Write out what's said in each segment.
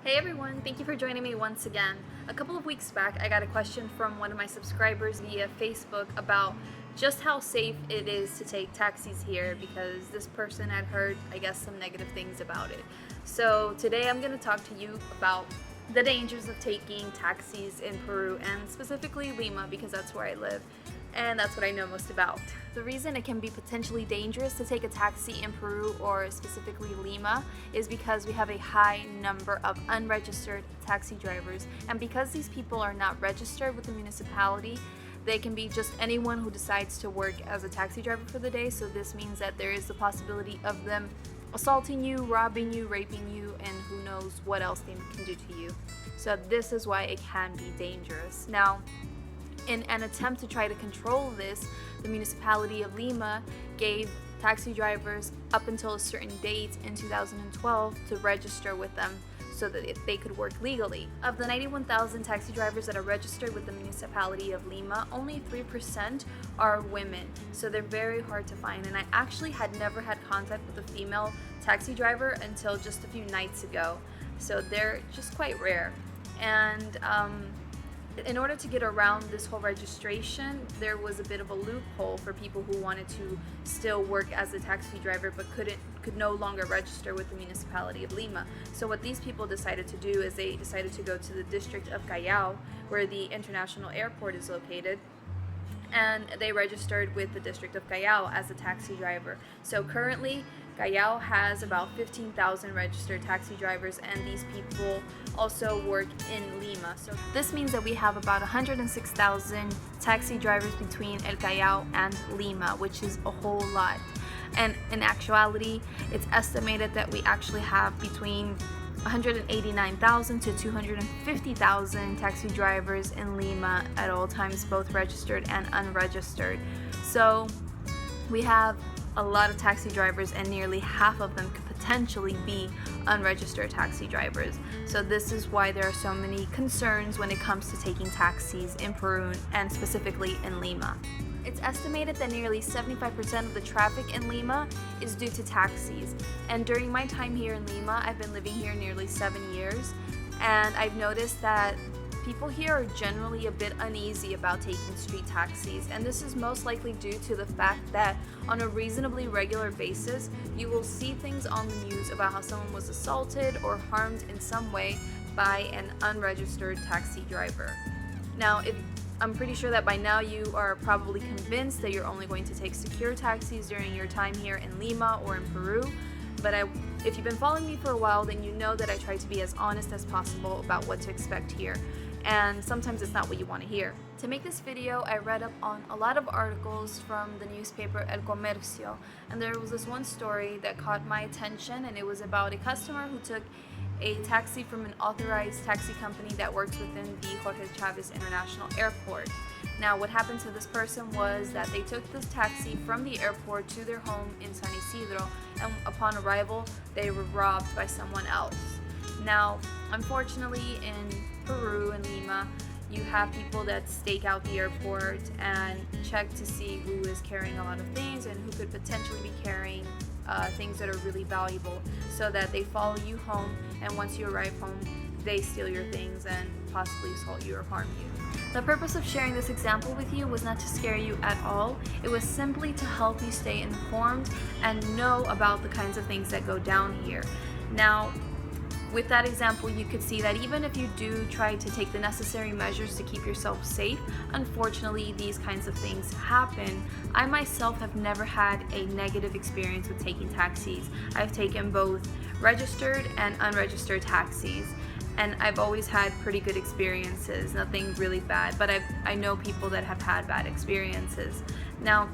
Hey everyone, thank you for joining me once again. A couple of weeks back, I got a question from one of my subscribers via Facebook about just how safe it is to take taxis here because this person had heard, I guess, some negative things about it. So today I'm going to talk to you about the dangers of taking taxis in Peru and specifically Lima because that's where I live and that's what I know most about. The reason it can be potentially dangerous to take a taxi in Peru or specifically Lima is because we have a high number of unregistered taxi drivers, and because these people are not registered with the municipality, they can be just anyone who decides to work as a taxi driver for the day. So this means that there is the possibility of them assaulting you, robbing you, raping you, and who knows what else they can do to you. So this is why it can be dangerous. Now, in an attempt to try to control this, the municipality of Lima gave taxi drivers up until a certain date in 2012 to register with them so that they could work legally. Of the 91,000 taxi drivers that are registered with the municipality of Lima, only 3% are women, so they're very hard to find. And I actually had never had contact with a female taxi driver until just a few nights ago, so they're just quite rare. And in order to get around this whole registration, there was a bit of a loophole for people who wanted to still work as a taxi driver but could no longer register with the municipality of Lima. So what these people decided to do is they decided to go to the district of Callao, where the international airport is located, and they registered with the district of Callao as a taxi driver. So currently, Callao has about 15,000 registered taxi drivers, and these people also work in Lima. So this means that we have about 106,000 taxi drivers between El Callao and Lima, which is a whole lot. And in actuality, it's estimated that we actually have between 189,000 to 250,000 taxi drivers in Lima at all times, both registered and unregistered. So we have a lot of taxi drivers, and nearly half of them could potentially be unregistered taxi drivers. So this is why there are so many concerns when it comes to taking taxis in Peru and specifically in Lima. It's estimated that nearly 75% of the traffic in Lima is due to taxis. And during my time here in Lima, I've been living here nearly 7 years, and I've noticed that people here are generally a bit uneasy about taking street taxis, and this is most likely due to the fact that on a reasonably regular basis, you will see things on the news about how someone was assaulted or harmed in some way by an unregistered taxi driver. Now, I'm pretty sure that by now you are probably convinced that you're only going to take secure taxis during your time here in Lima or in Peru, but if you've been following me for a while, then you know that I try to be as honest as possible about what to expect here. And sometimes it's not what you want to hear. To make this video, I read up on a lot of articles from the newspaper El Comercio, and there was this one story that caught my attention, and it was about a customer who took a taxi from an authorized taxi company that works within the Jorge Chavez International Airport. Now, what happened to this person was that they took this taxi from the airport to their home in San Isidro, and upon arrival, they were robbed by someone else. Now, unfortunately, in Peru and Lima, you have people that stake out the airport and check to see who is carrying a lot of things and who could potentially be carrying things that are really valuable, so that they follow you home, and once you arrive home, they steal your things and possibly assault you or harm you. The purpose of sharing this example with you was not to scare you at all. It was simply to help you stay informed and know about the kinds of things that go down here. Now, with that example, you could see that even if you do try to take the necessary measures to keep yourself safe, unfortunately, these kinds of things happen. I myself have never had a negative experience with taking taxis. I've taken both registered and unregistered taxis, and I've always had pretty good experiences, nothing really bad, but I know people that have had bad experiences. Now,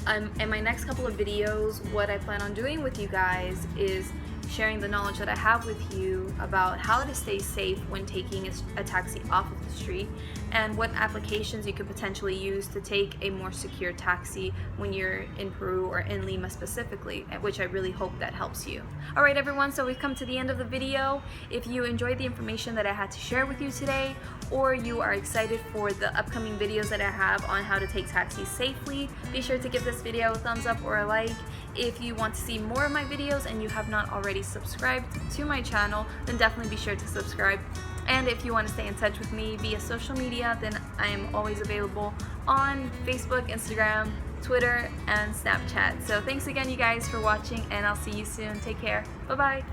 in my next couple of videos, what I plan on doing with you guys is sharing the knowledge that I have with you about how to stay safe when taking a taxi off of the street, and what applications you could potentially use to take a more secure taxi when you're in Peru or in Lima specifically, which I really hope that helps you. Alright everyone, so we've come to the end of the video. If you enjoyed the information that I had to share with you today, or you are excited for the upcoming videos that I have on how to take taxis safely, be sure to give this video a thumbs up or a like. If you want to see more of my videos and you have not already subscribed to my channel, then definitely be sure to subscribe. And if you want to stay in touch with me via social media, then I am always available on Facebook, Instagram, Twitter, and Snapchat. So thanks again, you guys, for watching, and I'll see you soon. Take care. Bye-bye.